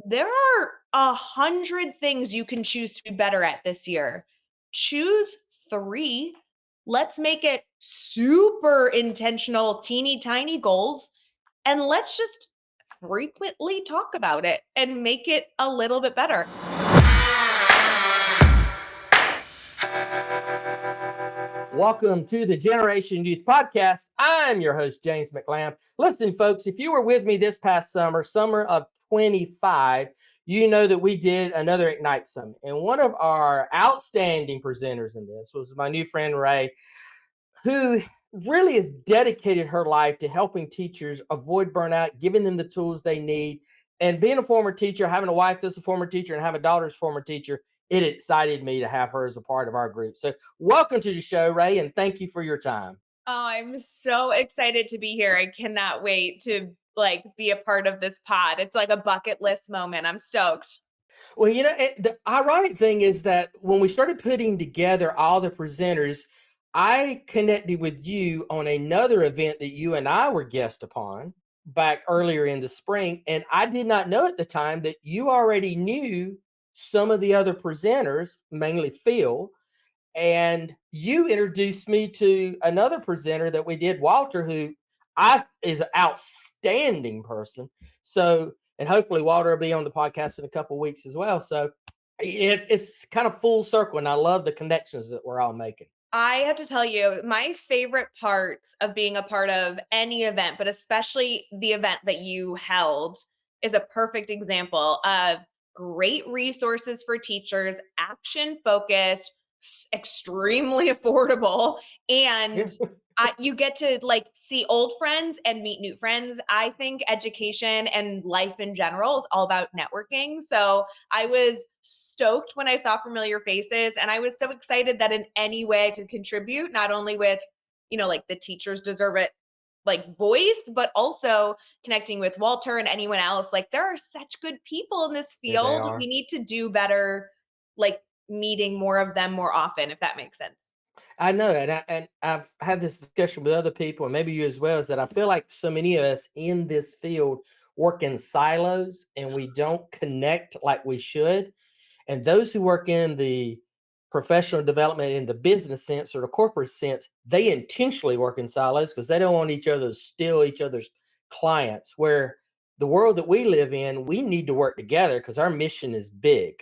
There are 100 things you can choose to be better at this year. Choose three. Let's make it super intentional, teeny tiny goals. And let's just frequently talk about it and make it a little bit better. Welcome to the Generation Youth Podcast. I'm your host, James McLamb. Listen, folks, if you were with me this past summer of 25, you know that we did another Ignite Summit. And one of our outstanding presenters in this was my new friend, Rae, who really has dedicated her life to helping teachers avoid burnout, giving them the tools they need. And being a former teacher, having a wife that's a former teacher, and having a daughter that's a former teacher, it excited me to have her as a part of our group. So, welcome to the show, Rae, and thank you for your time. Oh, I'm so excited to be here. I cannot wait to be a part of this pod. It's like a bucket list moment. I'm stoked. Well, the ironic thing is that when we started putting together all the presenters, I connected with you on another event that you and I were guest upon back earlier in the spring. And I did not know at the time that you already knew some of the other presenters, mainly Phil. And you introduced me to another presenter that we did, Walter, who I is an outstanding person. So, and hopefully Walter will be on the podcast in a couple of weeks as well. So it's kind of full circle, and I love the connections that we're all making. I have to tell you, my favorite parts of being a part of any event, but especially the event that you held, is a perfect example of great resources for teachers, action focused, extremely affordable, Yeah. and you get to see old friends and meet new friends. I think education and life in general is all about networking. So I was stoked when I saw familiar faces, and I was so excited that in any way I could contribute, not only with, the teachers deserve it voice, but also connecting with Walter and anyone else. Like, there are such good people in this Yeah, they field. are. We need to do better, like meeting more of them more often, if that makes sense. I know, and I've had this discussion with other people, and maybe you as well, is that I feel like so many of us in this field work in silos and we don't connect like we should. And those who work in the professional development in the business sense or the corporate sense, they intentionally work in silos because they don't want each other to steal each other's clients. Where the world that we live in, we need to work together because our mission is big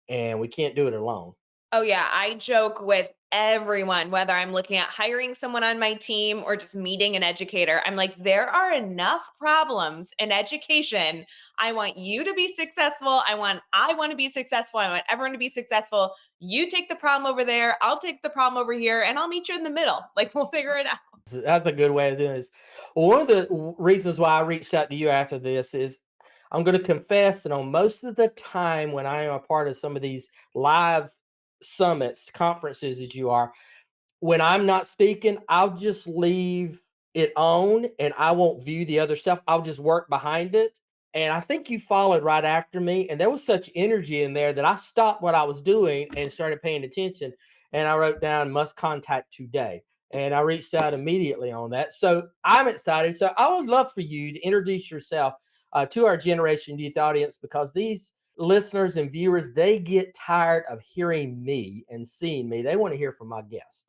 and we can't do it alone. Oh, yeah. I joke with everyone, whether I'm looking at hiring someone on my team or just meeting an educator. I'm like, there are enough problems in education. I want you to be successful. I want to be successful. I want everyone to be successful. You take the problem over there. I'll take the problem over here, and I'll meet you in the middle. Like, we'll figure it out. That's a good way of doing this. Well, one of the reasons why I reached out to you after this is I'm going to confess that on most of the time when I am a part of some of these live summits, conferences as you are, when I'm not speaking, I'll just leave it on and I won't view the other stuff. I'll just work behind it. And I think you followed right after me. And there was such energy in there that I stopped what I was doing and started paying attention. And I wrote down must contact today. And I reached out immediately on that. So I'm excited. So I would love for you to introduce yourself to our Generation Youth audience, because these listeners and viewers, they get tired of hearing me and seeing me. They want to hear from my guest.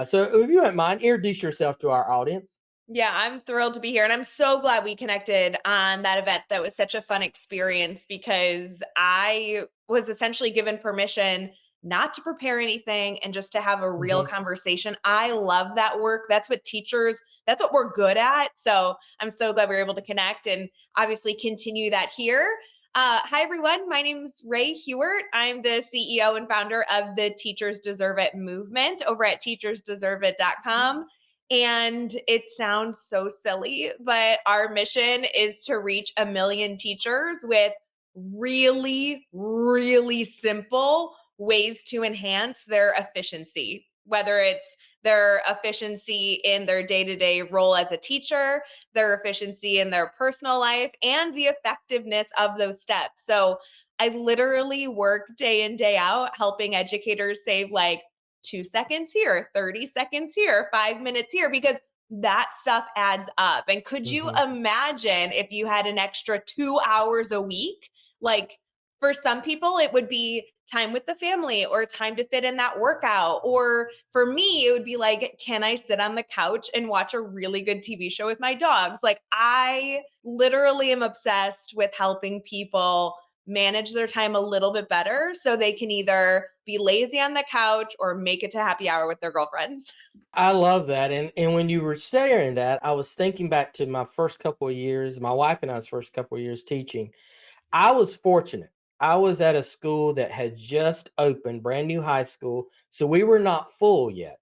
So if you don't mind, introduce yourself to our audience. Yeah, I'm thrilled to be here. And I'm so glad we connected on that event. That was such a fun experience because I was essentially given permission not to prepare anything and just to have a real Mhm. conversation. I love that work. That's what we're good at. So I'm so glad we were able to connect and obviously continue that here. Hi, everyone. My name's Rae Hughart. I'm the CEO and founder of the Teachers Deserve It movement over at teachersdeserveit.com. And it sounds so silly, but our mission is to reach 1 million teachers with really, really simple ways to enhance their efficiency, whether it's their efficiency in their day to day role as a teacher, their efficiency in their personal life, and the effectiveness of those steps. So I literally work day in, day out helping educators save 2 seconds here, 30 seconds here, 5 minutes here, because that stuff adds up. And could you Mhm. imagine if you had an extra 2 hours a week? Like for some people, it would be time with the family or time to fit in that workout. Or for me, it would be like, can I sit on the couch and watch a really good TV show with my dogs? Like, I literally am obsessed with helping people manage their time a little bit better so they can either be lazy on the couch or make it to happy hour with their girlfriends. I love that. And when you were sharing that, I was thinking back to my first couple of years, my wife and I's first couple of years teaching. I was fortunate. I was at a school that had just opened, brand new high school. So we were not full yet.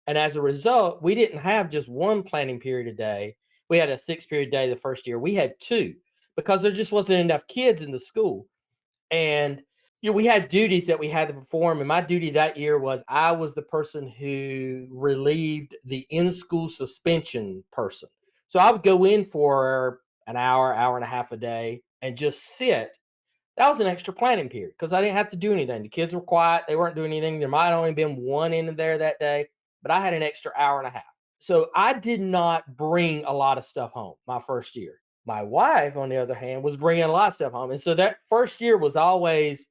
And as a result, we didn't have just one planning period a day. We had a 6 period day the first year. We had two because there just wasn't enough kids in the school. And we had duties that we had to perform. And my duty that year was I was the person who relieved the in school suspension person. So I would go in for an hour, hour and a half a day and just sit. That was an extra planning period because I didn't have to do anything. The kids were quiet, they weren't doing anything. There might have only been one in there that day, but I had an extra hour and a half. So I did not bring a lot of stuff home my first year. My wife, on the other hand, was bringing a lot of stuff home. And so that first year was always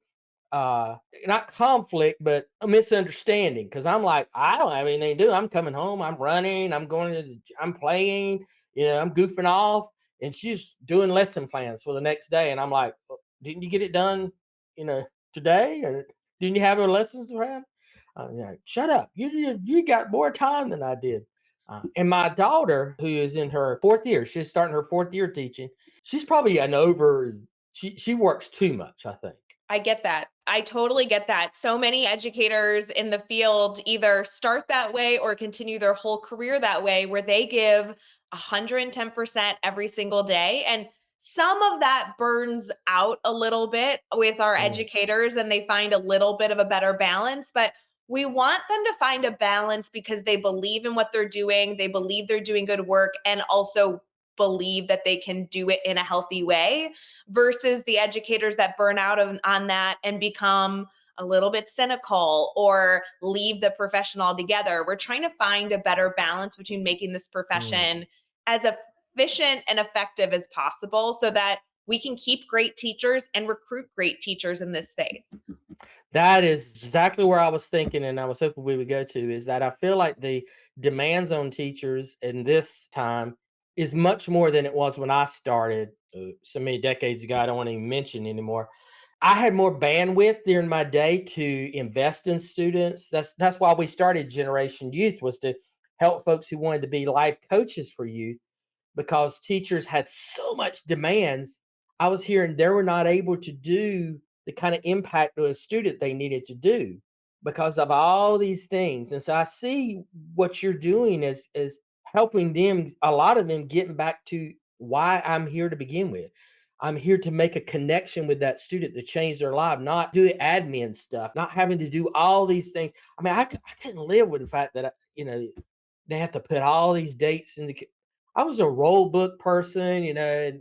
uh not conflict, but a misunderstanding because I'm like, I don't have anything to do. I'm coming home, I'm running, I'm playing, I'm goofing off. And she's doing lesson plans for the next day. And I'm like, didn't you get it done, you know, today? Or didn't you have your lessons around? Shut up. You got more time than I did. And my daughter, who is in her fourth year, she's starting her fourth year teaching. She's probably an over. She works too much, I think. I get that. I totally get that. So many educators in the field either start that way or continue their whole career that way, where they give 110% every single day. And some of that burns out a little bit with our Mm, educators and they find a little bit of a better balance. But we want them to find a balance because they believe in what they're doing, they believe they're doing good work, and also believe that they can do it in a healthy way versus the educators that burn out on that and become a little bit cynical or leave the profession altogether. We're trying to find a better balance between making this mm. profession as efficient and effective as possible so that we can keep great teachers and recruit great teachers in this space. That is exactly where I was thinking, and I was hoping we would go to is that I feel like the demands on teachers in this time is much more than it was when I started so many decades ago. I don't want to even mention anymore. I had more bandwidth during my day to invest in students. That's why we started Generation Youth was to help folks who wanted to be life coaches for youth because teachers had so much demands. I was hearing they were not able to do the kind of impact to a student they needed to do because of all these things. And so I see what you're doing is helping them, a lot of them getting back to why I'm here to begin with. I'm here to make a connection with that student to change their life, not do admin stuff, not having to do all these things. I mean, I couldn't live with the fact that, they have to put all these dates in the. I was a roll book person, and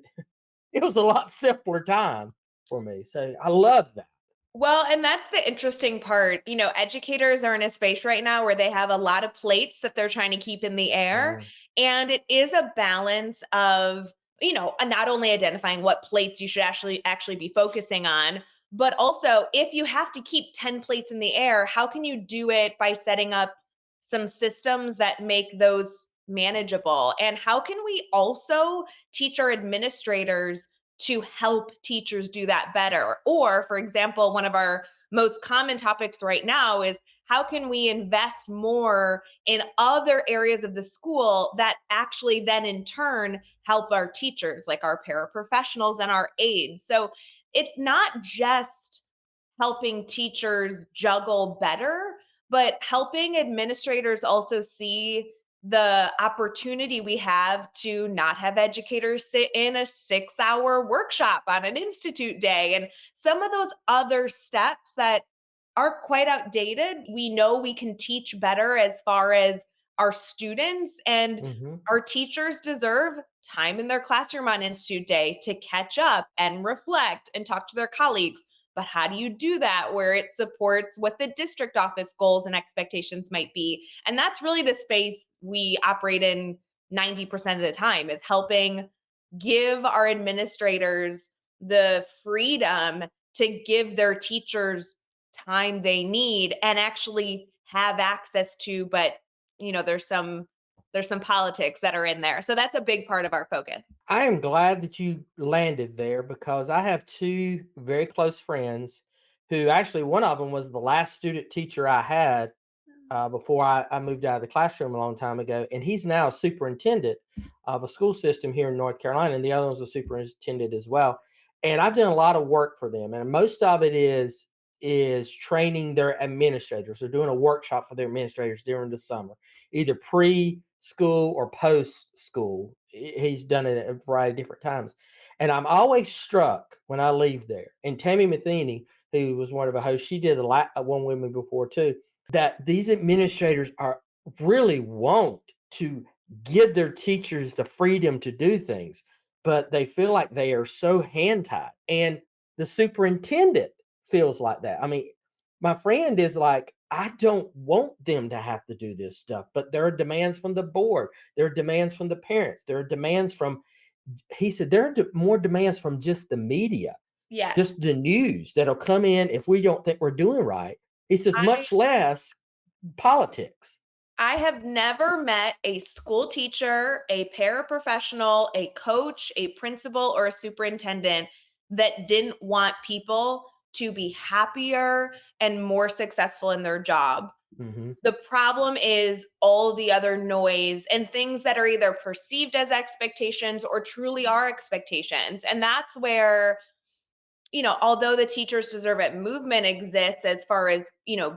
it was a lot simpler time for me. So I love that. Well, and that's the interesting part. Educators are in a space right now where they have a lot of plates that they're trying to keep in the air. Mm, And it is a balance of, not only identifying what plates you should actually be focusing on, but also if you have to keep 10 plates in the air, how can you do it by setting up some systems that make those manageable? And how can we also teach our administrators to help teachers do that better? Or, for example, one of our most common topics right now is how can we invest more in other areas of the school that actually then in turn help our teachers, like our paraprofessionals and our aides? So it's not just helping teachers juggle better, but helping administrators also see the opportunity we have to not have educators sit in a 6-hour workshop on an institute day and some of those other steps that are quite outdated. We know we can teach better as far as our students, and mhm. our teachers deserve time in their classroom on institute day to catch up and reflect and talk to their colleagues. But how do you do that where it supports what the district office goals and expectations might be? And that's really the space we operate in 90% of the time, is helping give our administrators the freedom to give their teachers time they need and actually have access to, but there's some politics that are in there. So that's a big part of our focus. I am glad that you landed there because I have two very close friends who actually one of them was the last student teacher I had before I moved out of the classroom a long time ago. And he's now a superintendent of a school system here in North Carolina. And the other one's a superintendent as well. And I've done a lot of work for them. And most of it is training their administrators. They're doing a workshop for their administrators during the summer, either pre-school or post-school. He's done it at a variety of different times. And I'm always struck when I leave there. And Tammy Matheny, who was one of the hosts, she did one with me before too, that these administrators are really want to give their teachers the freedom to do things, but they feel like they are so hand tied. And the superintendent feels like that. I mean, my friend is like, I don't want them to have to do this stuff, but there are demands from the board, there are demands from the parents, there are demands from, he said, there are more demands from just the media, Yes. just the news that'll come in if we don't think we're doing right. He says, I much less politics. I have never met a school teacher, a paraprofessional, a coach, a principal, or a superintendent that didn't want people to be happier and more successful in their job. Mhm. The problem is all the other noise and things that are either perceived as expectations or truly are expectations. And that's where, although the teachers deserve it movement exists as far as,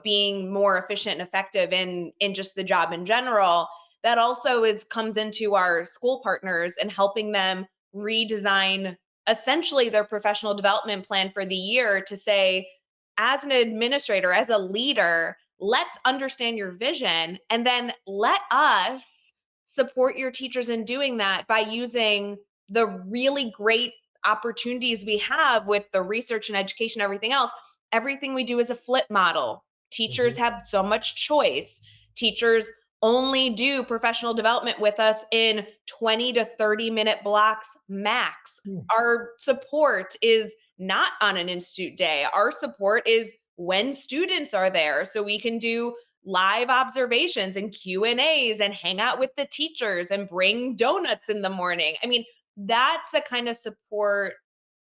being more efficient and effective in just the job in general, that also is comes into our school partners and helping them redesign essentially their professional development plan for the year to say, as an administrator, as a leader, let's understand your vision and then let us support your teachers in doing that by using the really great opportunities we have with the research and education, everything else. Everything we do is a flip model. Teachers Mhm. have so much choice. Teachers only do professional development with us in 20 to 30-minute blocks max. Mm. Our support is not on an institute day. Our support is when students are there so we can do live observations and Q&As and hang out with the teachers and bring donuts in the morning. I mean, that's the kind of support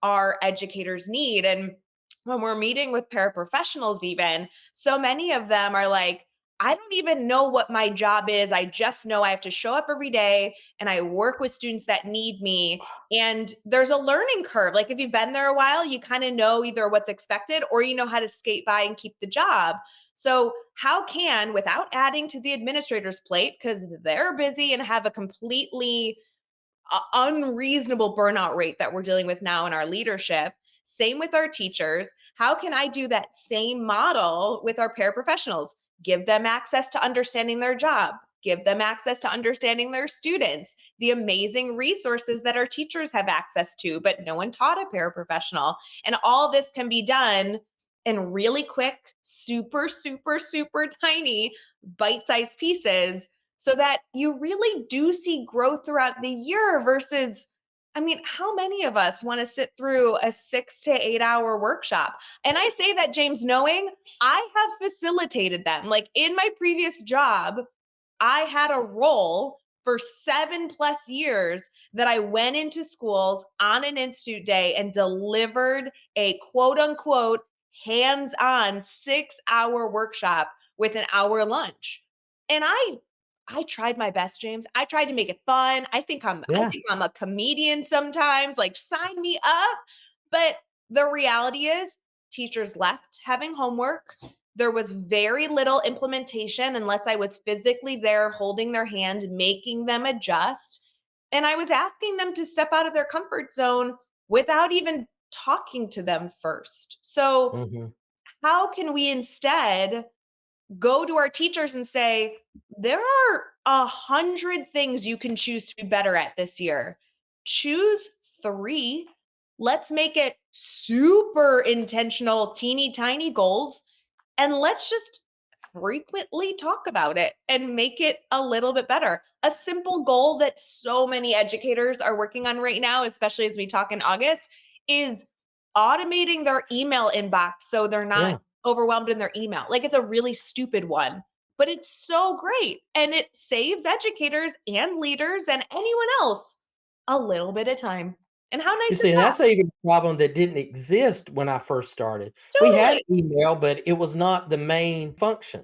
our educators need. And when we're meeting with paraprofessionals, even so many of them are like, I don't even know what my job is. I just know I have to show up every day and I work with students that need me. And there's a learning curve. Like if you've been there a while, you kind of know either what's expected or you know how to skate by and keep the job. So, how can, without adding to the administrator's plate, because they're busy and have a completely unreasonable burnout rate that we're dealing with now in our leadership. Same with our teachers. How can I do that same model with our paraprofessionals? Give them access to understanding their job, give them access to understanding their students, the amazing resources that our teachers have access to, but no one taught a paraprofessional. And all this can be done in really quick, super, super, super tiny bite sized pieces so that you really do see growth throughout the year versus, I mean, how many of us want to sit through a 6 to 8 hour workshop? And I say that, James, knowing I have facilitated them. Like in my previous job, I had a role for 7+ years that I went into schools on an institute day and delivered a quote unquote hands on 6 hour workshop with an hour lunch. And I tried my best, James. I tried to make it fun. I Yeah. think I'm a comedian sometimes, like sign me up. But the reality is teachers left having homework. There was very little implementation unless I was physically there holding their hand, making them adjust. And I was asking them to step out of their comfort zone without even talking to them first. So, Mhm. how can we instead go to our teachers and say, there are 100 things you can choose to be better at this year. Choose three. Let's make it super intentional, teeny tiny goals. And let's just frequently talk about it and make it a little bit better. A simple goal that so many educators are working on right now, especially as we talk in August, is automating their email inbox so they're not Yeah. overwhelmed in their email. Like it's a really stupid one, but it's so great. And it saves educators and leaders and anyone else a little bit of time. And how You nice is see, and that? that's even a problem that didn't exist when I first started. We had Totally. email, but it was not the main function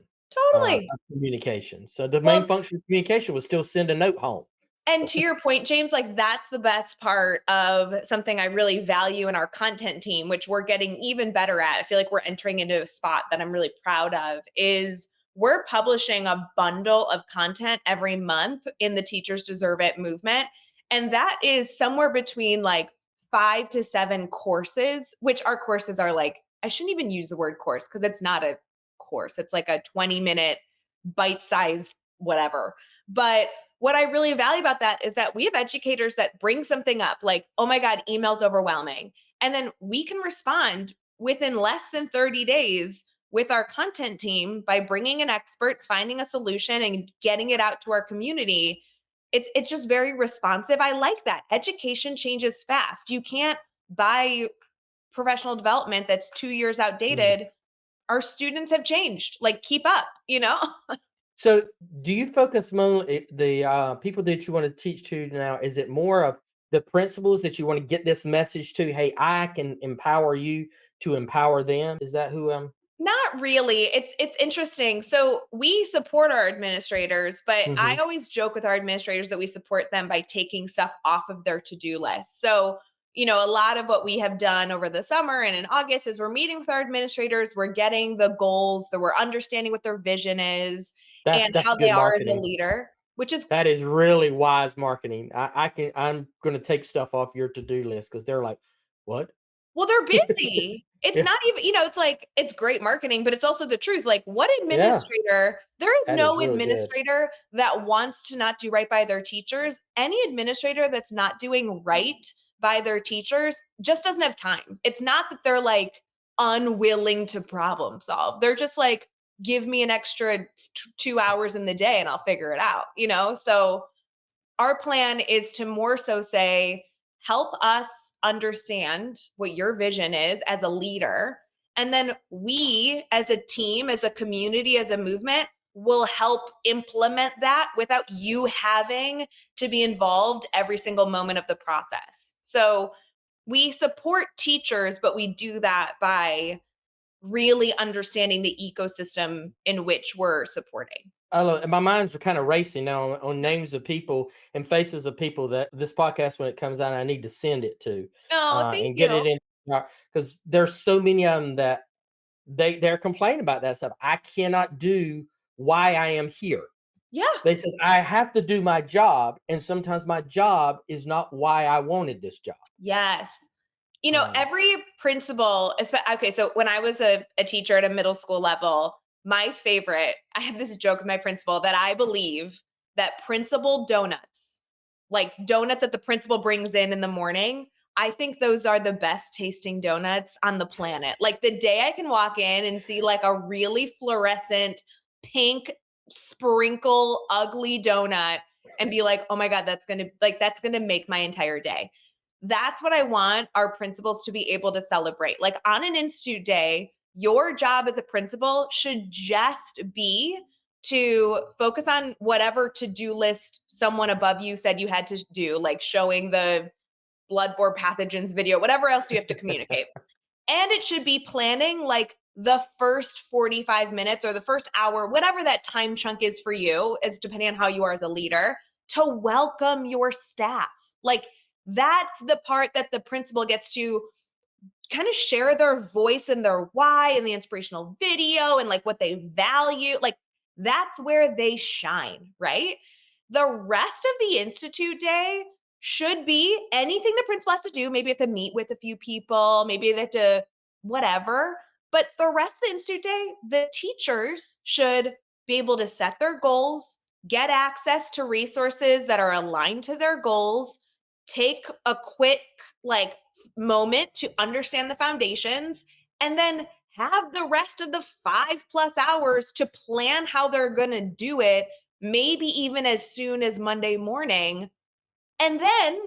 Totally. of communication. So the main Well, function of communication was still send a note home. and to your point, James, like that's the best part of something I really value in our content team, which we're getting even better at. I feel like we're entering into a spot that I'm really proud of is we're publishing a bundle of content every month in the Teachers Deserve It movement. And that is somewhere between like 5 to 7 courses, which our courses are like, I shouldn't even use the word course because it's not a course. It's like a 20-minute bite-sized whatever. But what I really value about that is that we have educators that bring something up like, oh my God, email's overwhelming. And then we can respond within less than 30 days with our content team by bringing in experts, finding a solution, and getting it out to our community. It's just very responsive. I like that. Education changes fast. You can't buy professional development that's 2 years Mm. outdated. Our students have changed. Like, keep up, you know? So do you focus more the people that you want to teach to now? Is it more of the principals that you want to get this message to? Hey, I can empower you to empower them. Is that who I'm? Not really. It's interesting. So we support our administrators, but I Mhm. always joke with our administrators that we support them by taking stuff off of their to-do list. So, a lot of what we have done over the summer and in August is we're meeting with our administrators, we're getting the goals, that we're understanding what their vision is and That's how they good are as a marketing. leader, which is That is really wise marketing. I'm gonna take stuff off your to-do list because 'cause they're like, "What?" well, they're busy. It's Yeah, not even, it's like it's great marketing, but it's also the truth. Like, what yeah, administrator, there is that is no really good. administrator that wants to not do right by their teachers. Any administrator that's not doing right by their teachers just doesn't have time. It's not that they're like unwilling to problem solve. They're just like, give me an extra 2 hours in the day and I'll figure it out, So our plan is to more so say, help us understand what your vision is as a leader. And then we, as a team, as a community, as a movement, will help implement that without you having to be involved every single moment of the process. So we support teachers, but we do that by really understanding the ecosystem in which we're supporting. I love my mind's kinda racing now on names of people and faces of people that this podcast, when it comes out, I need to send it to, Oh, thank and get you. it in because there's so many of them that they're complaining about that stuff. I cannot do why I am here. Yeah. They said, "I have to do my job, and sometimes my job is not why I wanted this job." Yes. Uh, Every principal, okay, so when I was a teacher at a middle school level, my favorite, I have this joke with my principal that I believe that principal donuts, like donuts that the principal brings in the morning, I think those are the best tasting donuts on the planet. Like the day I can walk in and see like a really fluorescent pink sprinkle ugly donut and be like, "Oh my god, that's going to make my entire day." That's what I want our principals to be able to celebrate. Like on an institute day, your job as a principal should just be to focus on whatever to-do list someone above you said you had to do, like showing the bloodborne pathogens video, whatever else you have to communicate. And it should be planning like the first 45 minutes or the first hour, whatever that time chunk is for you, is depending on how you are as a leader, to welcome your staff. Like that's the part that the principal gets to kind of share their voice and their why and the inspirational video and like what they value. Like that's where they shine, right? The rest of the institute day should be anything the principal has to do. Maybe they have to meet with a few people, maybe they have to whatever. But the rest of the institute day, the teachers should be able to set their goals, get access to resources that are aligned to their goals, take a quick like moment to understand the foundations, and then have the rest of the 5+ hours to plan how they're going to do it, maybe even as soon as Monday morning. And then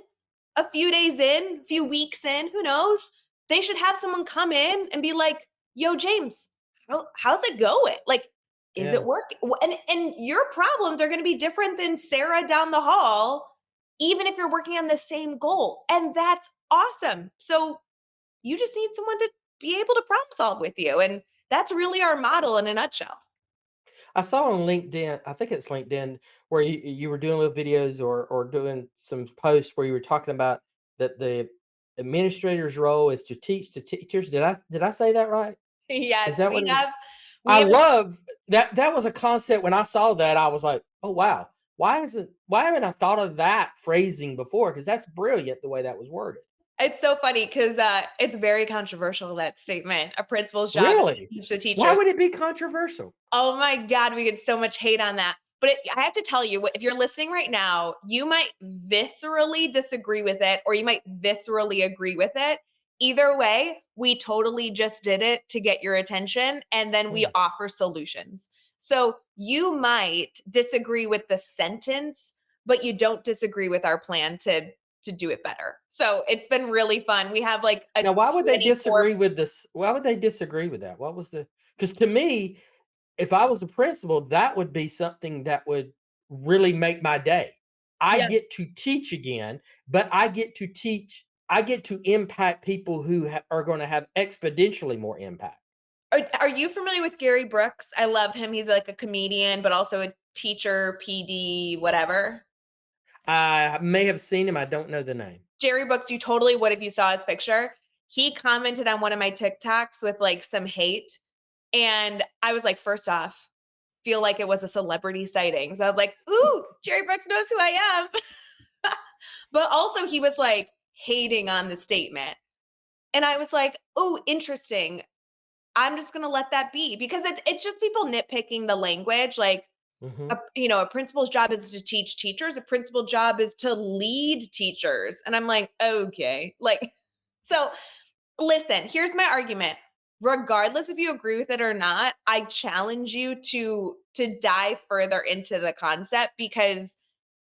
a few days in, a few weeks in, who knows? They should have someone come in and be like, "Yo, James, how's it going? Like, is it Yeah. working?" And your problems are going to be different than Sarah down the hall, even if you're working on the same goal, and that's awesome. So you just need someone to be able to problem solve with you, and that's really our model in a nutshell. I saw on LinkedIn, I think it's LinkedIn, where you were doing little videos or doing some posts where you were talking about that the administrator's role is to teach the teachers. Did I say that right? Is Yes, that what it was? we I have love that. That was a concept. When I saw that, I was like, "Oh wow, why haven't I thought of that phrasing before? Because that's brilliant the way that was worded." It's so funny because it's very controversial, that statement. A principal's job is to Really? teach the Why teachers. would it be controversial? Oh my god, we get so much hate on that. But I have to tell you, if you're listening right now, you might viscerally disagree with it or you might viscerally agree with it. Either way, we totally just did it to get your attention and then we Mm. offer solutions. So you might disagree with the sentence, but you don't disagree with our plan to do it better. So it's been really fun. We have like a Now, why would they 24. disagree with this? Why would they disagree with that? What was the? Because to me, if I was a principal, that would be something that would really make my day. I Yeah. get to teach again, but I get to impact people who are going to have exponentially more impact. Are you familiar with Gary Brooks? I love him. He's like a comedian, but also a teacher, PD, whatever. I may have seen him. I don't know the name. Jerry Brooks, you totally would if you saw his picture. He commented on one of my TikToks with like some hate. And I was like, first off, feel like it was a celebrity sighting. So I was like, ooh, Jerry Brooks knows who I am. But also, he was like hating on the statement. And I was like, oh, interesting. I'm just gonna let that be because it's just people nitpicking the language. Like Hmm. a principal's job is to teach teachers. A principal job is to lead teachers, and I'm like, okay, like, so listen. Here's my argument. Regardless if you agree with it or not, I challenge you to dive further into the concept because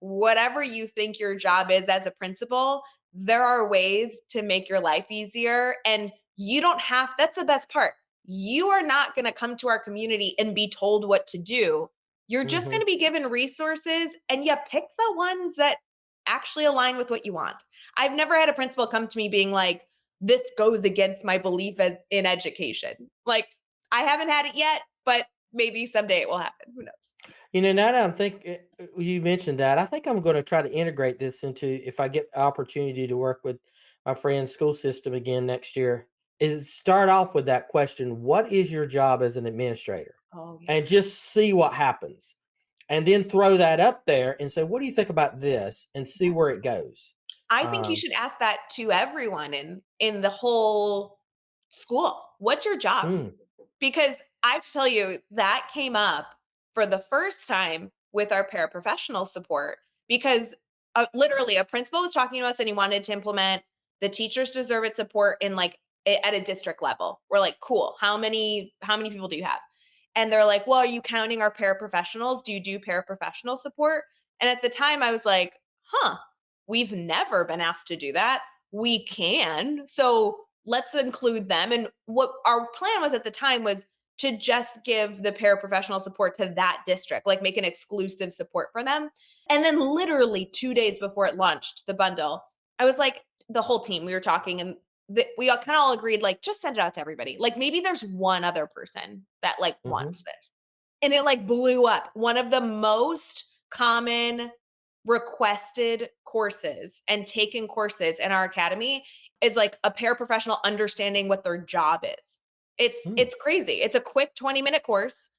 whatever you think your job is as a principal, there are ways to make your life easier. And you don't have, that's the best part. You are not going to come to our community and be told what to do. You're just Hmm. going to be given resources and you pick the ones that actually align with what you want. I've never had a principal come to me being like, this goes against my belief as in education. Like, I haven't had it yet, but maybe someday it will happen. Who knows? Now that I'm thinking, you mentioned that. I think I'm going to try to integrate this into if I get the opportunity to work with my friend's school system again next year. Is start off with that question: what is your job as an administrator? Oh, yeah. And just see what happens, and then throw that up there and say, "What do you think about this?" And see where it goes. I think you Um, should ask that to everyone in the whole school. What's your job? mm, Because I have to tell you, that came up for the first time with our paraprofessional support because literally a principal was talking to us and he wanted to implement the teachers deserve it support in like at a district level. We're like, cool. How many people do you have? And they're like, well, are you counting our paraprofessionals? Do you do paraprofessional support? And at the time I was like, huh, we've never been asked to do that. We can. So let's include them. And what our plan was at the time was to just give the paraprofessional support to that district, like make an exclusive support for them. And then literally 2 days before it launched, the bundle, I was like, the whole team, we were talking and we all kind of all agreed, like, just send it out to everybody. Like maybe there's one other person that like mhm, wants this. And it like blew up. One of the most common requested courses and taken courses in our academy is like a paraprofessional understanding what their job is. It's mm. it's crazy. It's a quick 20-minute course,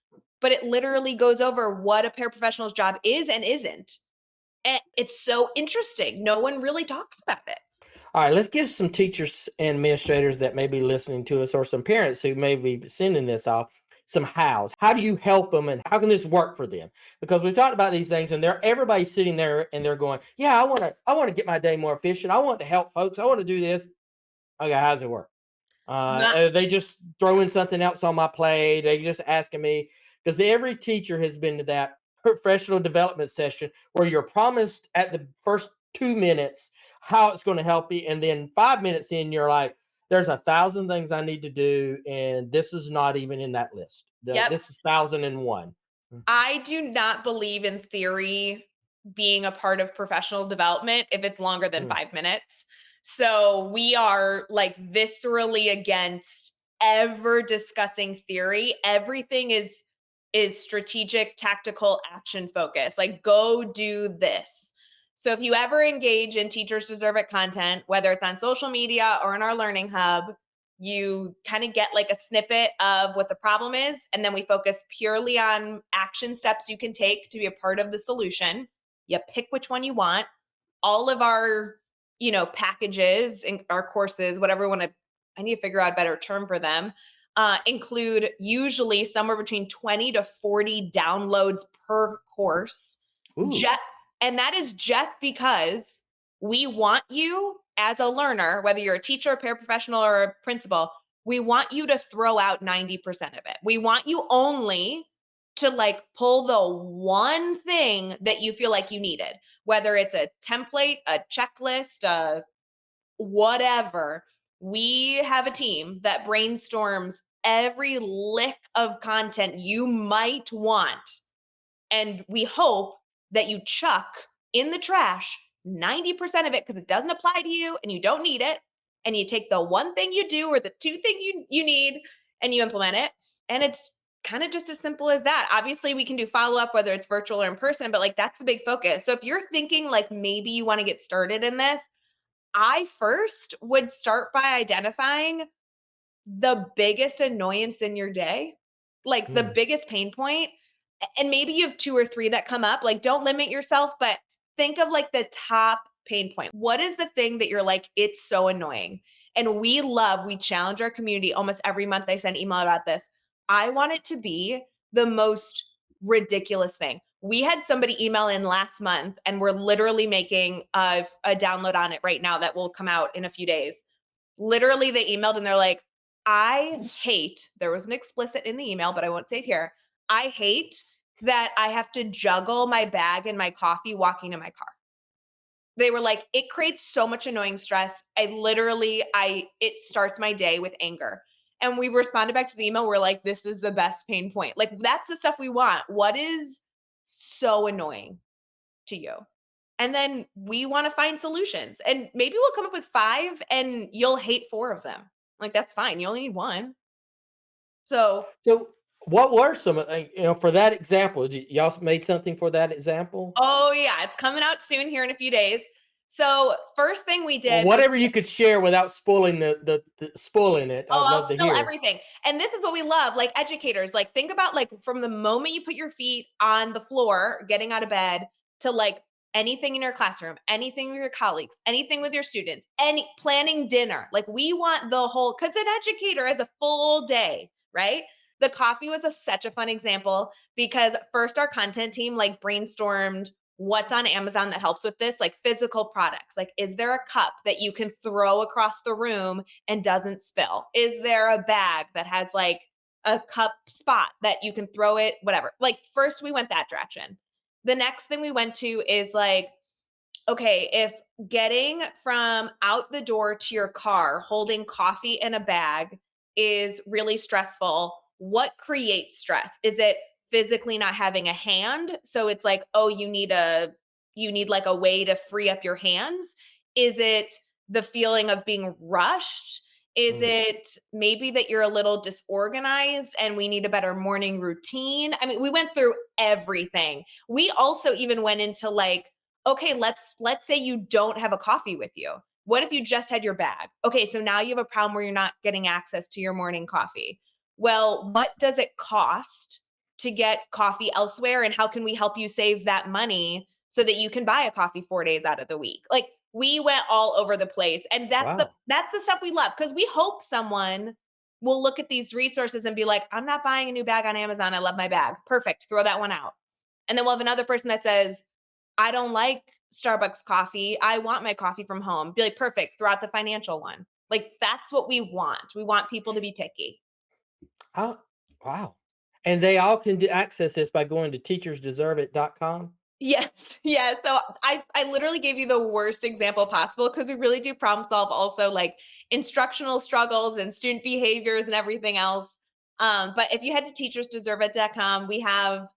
but it literally goes over what a paraprofessional's job is and isn't. And it's so interesting. No one really talks about it. All right, let's give some teachers and administrators that may be listening to us, or some parents who may be sending this off, some hows. How do you help them, and how can this work for them? Because we talked about these things, and everybody's sitting there and they're going, "Yeah, I want to get my day more efficient. I want to help folks. I want to do this." Okay, how does it work? Not Are they just throwing something else on my plate? They just asking me, because every teacher has been to that professional development session where you're promised at the first 2 minutes how it's going to help you, and then 5 minutes in, you're like, there's 1,000 things I need to do, and this is not even in that list. Yep. This is 1,001. I do not believe in theory being a part of professional development if it's longer than Mm, 5 minutes. So we are like viscerally against ever discussing theory. Everything is strategic, tactical, action focused. Like go do this. So if you ever engage in Teachers Deserve It content, whether it's on social media or in our learning hub, you kind of get like a snippet of what the problem is, and then we focus purely on action steps you can take to be a part of the solution. You pick which one you want. All of our packages and our courses, whatever we want to, I need to figure out a better term for them, include usually somewhere between 20 to 40 downloads per course. ooh, Just, and that is just because we want you as a learner, whether you're a teacher, a paraprofessional, or a principal, we want you to throw out 90% of it. We want you only to like pull the one thing that you feel like you needed, whether it's a template, a checklist, whatever. We have a team that brainstorms every lick of content you might want, and we hope that you chuck in the trash 90% of it because it doesn't apply to you and you don't need it. And you take the one thing you do or the two thing you need and you implement it. And it's kind of just as simple as that. Obviously, we can do follow up, whether it's virtual or in person, but like that's the big focus. So if you're thinking like maybe you want to get started in this, I first would start by identifying the biggest annoyance in your day, like the mm, biggest pain point, and maybe you have 2 or 3 that come up, like, don't limit yourself, but think of, like, the top pain point. What is the thing that you're like, "It's so annoying?" And we challenge our community almost every month. I send email about this. I want it to be the most ridiculous thing. We had somebody email in last month, and we're literally making a download on it right now that will come out in a few days. Literally, they emailed and they're like, I hate, there was an explicit in the email, but I won't say it here. I hate that I have to juggle my bag and my coffee walking to my car. They were like, it creates so much annoying stress. It starts my day with anger. And we responded back to the email. We're like, this is the best pain point. Like, that's the stuff we want. What is so annoying to you? And then we want to find solutions. And maybe we'll come up with 5 and you'll hate 4 of them. Like that's fine. You only need 1. So, so what were some for that example? Y'all made something for that example? oh yeah, it's coming out soon here in a few days. So, first thing we Or did was whatever you could share without spoiling the spoiling it, oh, I'd I'll love to spill hear. everything. And this is what we love, like educators, like think about like from the moment you put your feet on the floor, getting out of bed to like anything in your classroom, anything with your colleagues, anything with your students, any planning dinner. Like we want the whole cuz an educator has a full day, right? The coffee was such a fun example because first our content team like brainstormed what's on Amazon that helps with this, like physical products. Like, is there a cup that you can throw across the room and doesn't spill? Is there a bag that has like a cup spot that you can throw it, whatever? Like, first we went that direction. The next thing we went to is like, okay, if getting from out the door to your car holding coffee in a bag is really stressful, what creates stress? Is it physically not having a hand? So it's like, oh, you need like a way to free up your hands? Is it the feeling of being rushed? Is Mm, it maybe that you're a little disorganized and we need a better morning routine? I mean, we went through everything. We also even went into like, okay, let's say you don't have a coffee with you. What if you just had your bag? Okay, so now you have a problem where you're not getting access to your morning coffee. Well, what does it cost to get coffee elsewhere and how can we help you save that money so that you can buy a coffee 4 days out of the week? Like we went all over the place and wow. that's the stuff we love because we hope someone will look at these resources and be like, I'm not buying a new bag on Amazon. I love my bag. Perfect. Throw that one out. And then we'll have another person that says, I don't like Starbucks coffee. I want my coffee from home. Be like, perfect. Throw out the financial one. Like, that's what we want. We want people to be picky. Oh, wow. And they all can access this by going to teachersdeserveit.com? Yes, yes. So I literally gave you the worst example possible because we really do problem solve also like instructional struggles and student behaviors and everything else. But if you head to teachersdeserveit.com, we have Yeah,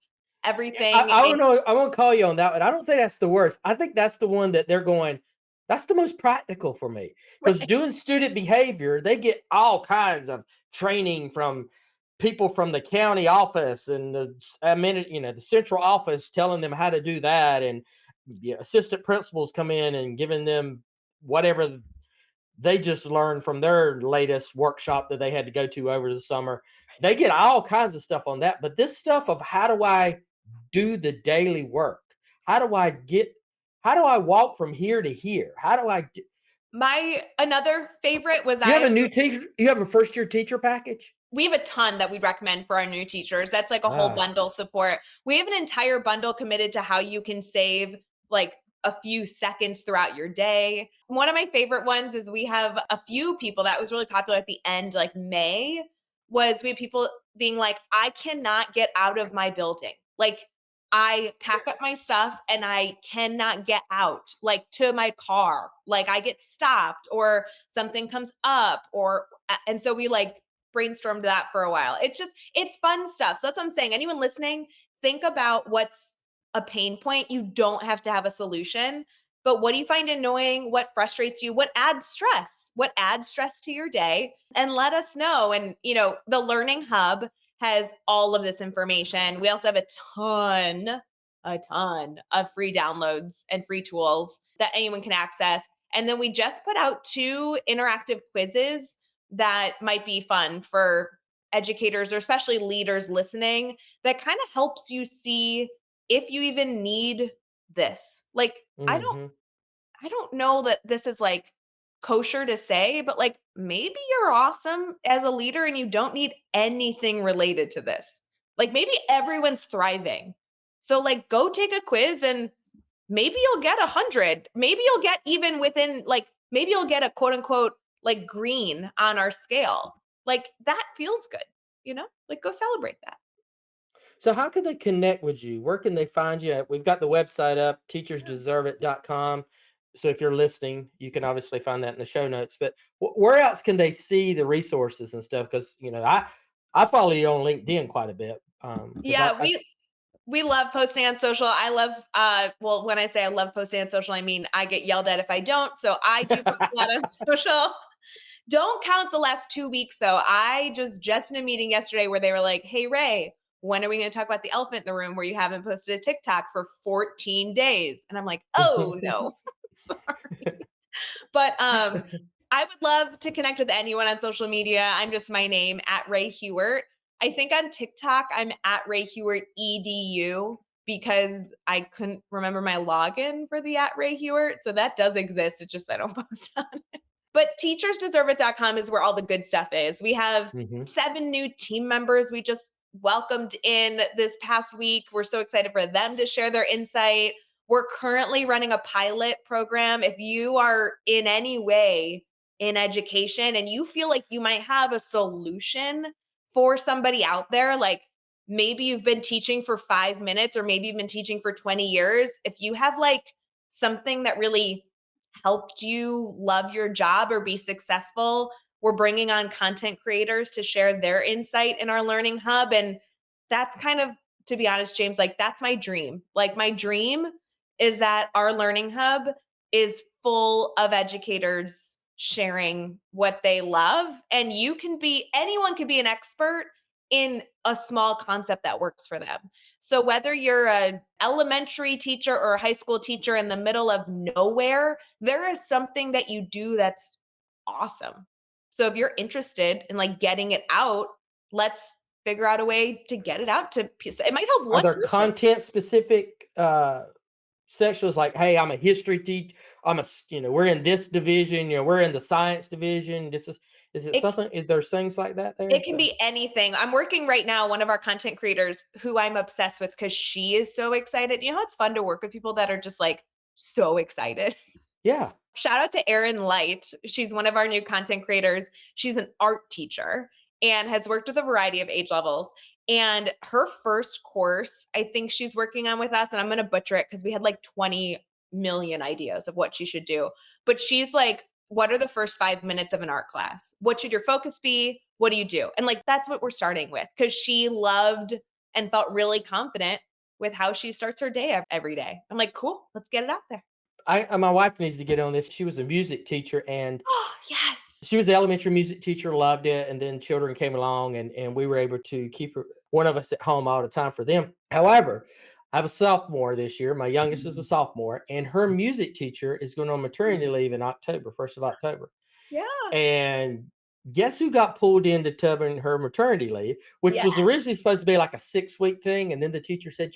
I, everything. I don't know. I won't call you on that one. I don't think that's the worst. I think that's the one that they're going. That's the most practical for me because Right. doing student behavior, they get all kinds of training from people from the county office and the central office telling them how to do that, and assistant principals come in and giving them whatever they just learned from their latest workshop that they had to go to over the summer. They get all kinds of stuff on that. But this stuff of how do I do the daily work? How do I get, how do I walk from here to here? How do I, My another favorite was you have I a new teacher, you have a first year teacher package? we have a ton that we recommend for our new teachers. That's like a whole Ah, bundle support. We have an entire bundle committed to how you can save like a few seconds throughout your day. One of my favorite ones is we have a few people that was really popular at the end, like May, was we had people being like, I cannot get out of my building. Like, I pack up my stuff and I cannot get out, like to my car. Like, I get stopped or something comes up, and so we like brainstormed that for a while. It's fun stuff. So that's what I'm saying. Anyone listening, think about what's a pain point. You don't have to have a solution, but what do you find annoying? What frustrates you? What adds stress? What adds stress to your day? And let us know. And, the Learning Hub has all of this information. We also have a ton of free downloads and free tools that anyone can access. And then we just put out 2 interactive quizzes that might be fun for educators or especially leaders listening that kind of helps you see if you even need this. Like I don't hmm. I don't know that this is like kosher to say, but like maybe you're awesome as a leader and you don't need anything related to this. Like maybe everyone's thriving. So like go take a quiz and maybe you'll get 100. Maybe you'll get even within like maybe you'll get a quote unquote like green on our scale. Like that feels good, Like go celebrate that. So how can they connect with you? Where can they find you? We've got the website up, teachersdeserveit.com. So if you're listening, you can obviously find that in the show notes. But where else can they see the resources and stuff? Because I follow you on LinkedIn quite a bit. Because Yeah, we love posting on social. I love well, when I say I love posting on social, I mean I get yelled at if I don't. So I do post a lot on social. Don't count the last 2 weeks though. I just in a meeting yesterday where they were like, "Hey Ray, when are we going to talk about the elephant in the room where you haven't posted a TikTok for 14 days?" And I'm like, "Oh no." Sorry. But I would love to connect with anyone on social media. I'm just my name at Rae Hughart. I think on TikTok I'm at Rae Hughart edu because I couldn't remember my login for the at Rae Hughart. So that does exist. It's just I don't post on it. But teachersdeserveit.com is where all the good stuff is. We have hmm. 7 new team members we just welcomed in this past week. We're so excited for them to share their insight. We're currently running a pilot program. If you are in any way in education and you feel like you might have a solution for somebody out there, like maybe you've been teaching for 5 minutes or maybe you've been teaching for 20 years, if you have like something that really helped you love your job or be successful, we're bringing on content creators to share their insight in our learning hub. And that's kind of, to be honest, James, like that's my dream. Like my dream is that our learning hub is full of educators sharing what they love. And anyone can be an expert in a small concept that works for them. So whether you're an elementary teacher or a high school teacher in the middle of nowhere, there is something that you do that's awesome. So if you're interested in like getting it out, let's figure out a way to get it out to it might help Are one there person. content specific sections like, hey, I'm a history teacher. We're in this division. We're in the science division. Is it It something? Is there things like that there? it can So be anything. I'm working right now, one of our content creators who I'm obsessed with because she is so excited. You know, it's fun to work with people that are just like so excited. yeah. Shout out to Erin Light. She's one of our new content creators. She's an art teacher and has worked with a variety of age levels. And her first course, I think she's working on with us, and I'm going to butcher it because we had like 20 million ideas of what she should do. But she's like, what are the first 5 minutes of an art class? What should your focus be? What do you do? And like, that's what we're starting with because she loved and felt really confident with how she starts her day every day. I'm like, cool, let's get it out there. My wife needs to get on this. She was a music teacher, and Oh, yes. she was an elementary music teacher, loved it, and then children came along, and we were able to keep one of us at home all the time for them. However, I have a sophomore this year. My youngest is a sophomore, and her music teacher is going on maternity leave in October, 1st of October. Yeah. And guess who got pulled into covering her maternity leave, which Yeah. was originally supposed to be like a 6-week thing. And then the teacher said,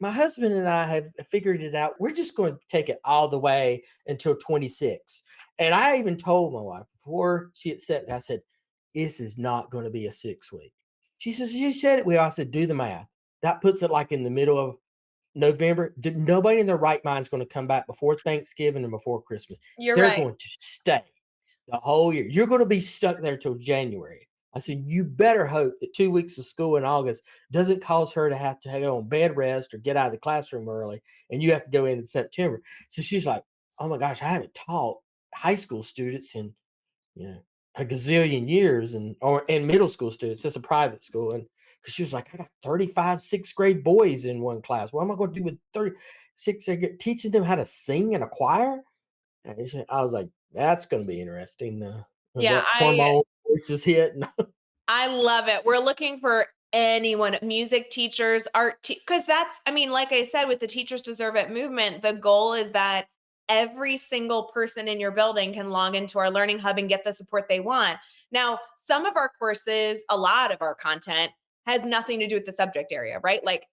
my husband and I have figured it out. We're just going to take it all the way until 26. And I even told my wife before she accepted, I said, this is not going to be a 6 week. She says, you said it. I said, do the math. That puts it like in the middle of November. Nobody in their right mind is going to come back before Thanksgiving and before Christmas. You're They're right. going to stay the whole year. You're going to be stuck there till January. I said, you better hope that 2 weeks of school in August doesn't cause her to have to go on bed rest or get out of the classroom early, and you have to go in September. So she's like, oh my gosh, I haven't taught high school students in, you know, a gazillion years, and middle school students. It's a private school. And because she was like, I got 35 sixth grade boys in one class. What am I going to do with 36? Teaching them how to sing in a choir? I was like, "That's gonna be interesting, when Yeah, that hormone voices hit." I love it. We're looking for anyone, music teachers, art, because that's, I mean, like I said, with the Teachers Deserve It movement, the goal is that every single person in your building can log into our learning hub and get the support they want. Now, some of our courses, a lot of our content has nothing to do with the subject area, right? Like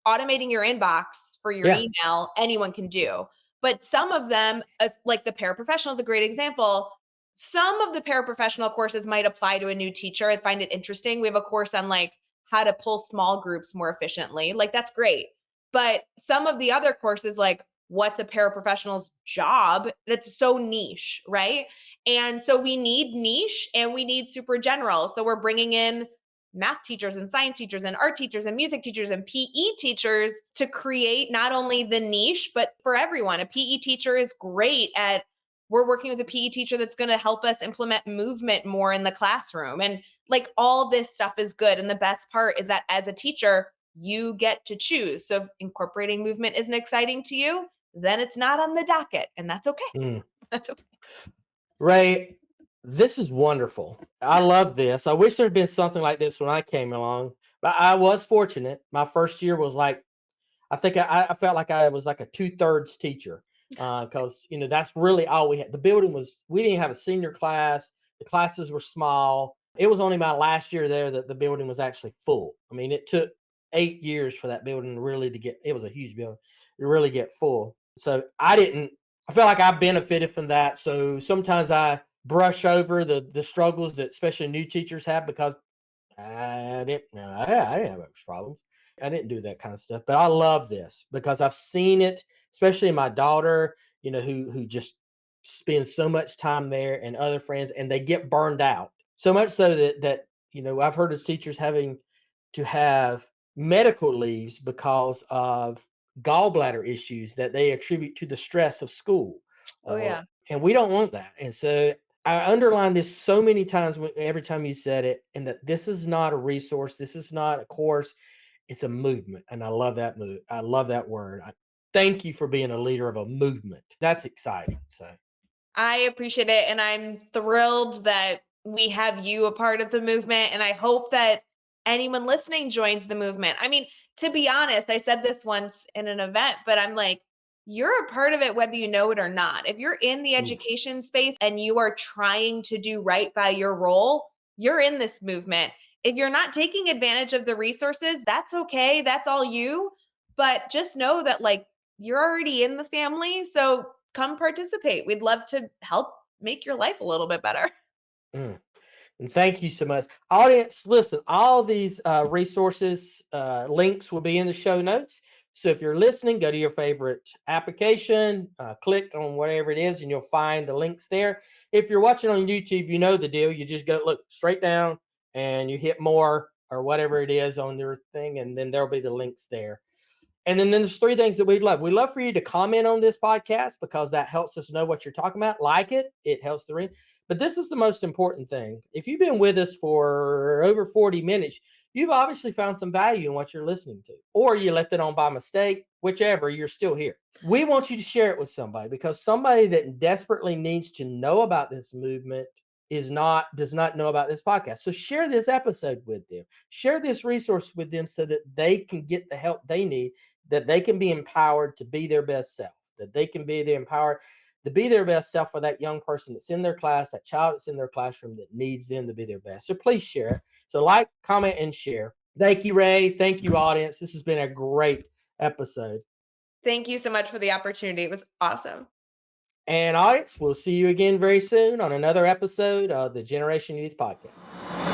automating your inbox for your Yeah. email, anyone can do. But some of them, like the paraprofessional is a great example. Some of the paraprofessional courses might apply to a new teacher. I find it interesting. We have a course on like how to pull small groups more efficiently. Like that's great. But some of the other courses, like what's a paraprofessional's job, that's so niche, right? And so we need niche and we need super general. So we're bringing in math teachers and science teachers and art teachers and music teachers and PE teachers to create not only the niche, but for everyone. A PE teacher is great at, we're working with a PE teacher that's going to help us implement movement more in the classroom. And like all this stuff is good. And the best part is that as a teacher, you get to choose. So if incorporating movement isn't exciting to you, then it's not on the docket. And that's okay. Mm. That's okay. Ray, this is wonderful. I love this. I wish there'd been something like this when I came along, but I was fortunate. My first year was like, I think I felt like I was like a 2/3 teacher, because that's really all we had. The building was, we didn't have a senior class. The classes were small. It was only my last year there that the building was actually full. I mean, it took 8 years for that building really to get. It was a huge building to really get full. So I didn't. I feel like I benefited from that. So sometimes I brush over the struggles that especially new teachers have because I didn't. No, I didn't have those problems. I didn't do that kind of stuff. But I love this because I've seen it, especially my daughter. Who just spends so much time there, and other friends, and they get burned out so much so that I've heard as teachers having to have medical leaves because of gallbladder issues that they attribute to the stress of school, Oh, or yeah. and we don't want that. And so I underlined this so many times every time you said it, and that this is not a resource, this is not a course, it's a movement, and I love that move. I love that word. Thank you for being a leader of a movement. That's exciting. So, I appreciate it. And I'm thrilled that we have you a part of the movement. And I hope that anyone listening joins the movement. I mean, to be honest, I said this once in an event, but I'm like, you're a part of it whether you know it or not. If you're in the mm, education space and you are trying to do right by your role, you're in this movement. If you're not taking advantage of the resources, that's okay. That's all you. But just know that, like, you're already in the family. So come participate. We'd love to help make your life a little bit better. mm. And thank you so much. Audience, listen, all these resources, links will be in the show notes. So if you're listening, go to your favorite application, click on whatever it is, and you'll find the links there. If you're watching on YouTube, you know the deal. You just go look straight down and you hit more. or whatever it is on their thing, and then there'll be the links there. And then there's three things that we'd love. We'd love for you to comment on this podcast because that helps us know what you're talking about. Like it, it helps the read. But this is the most important thing. If you've been with us for over 40 minutes, you've obviously found some value in what you're listening to, or you left it on by mistake, whichever, you're still here. We want you to share it with somebody because somebody that desperately needs to know about this movement does not know about this podcast. So share this episode with them. Share this resource with them so that they can get the help they need, that they can be empowered to be their best self, that they can be empowered to be their best self for that young person that's in their class, that child that's in their classroom that needs them to be their best. So please share it. So like, comment, and share. Thank you, Rae. Thank you, audience. This has been a great episode. Thank you so much for the opportunity. It was awesome. And audience, we'll see you again very soon on another episode of the Generation Youth Podcast.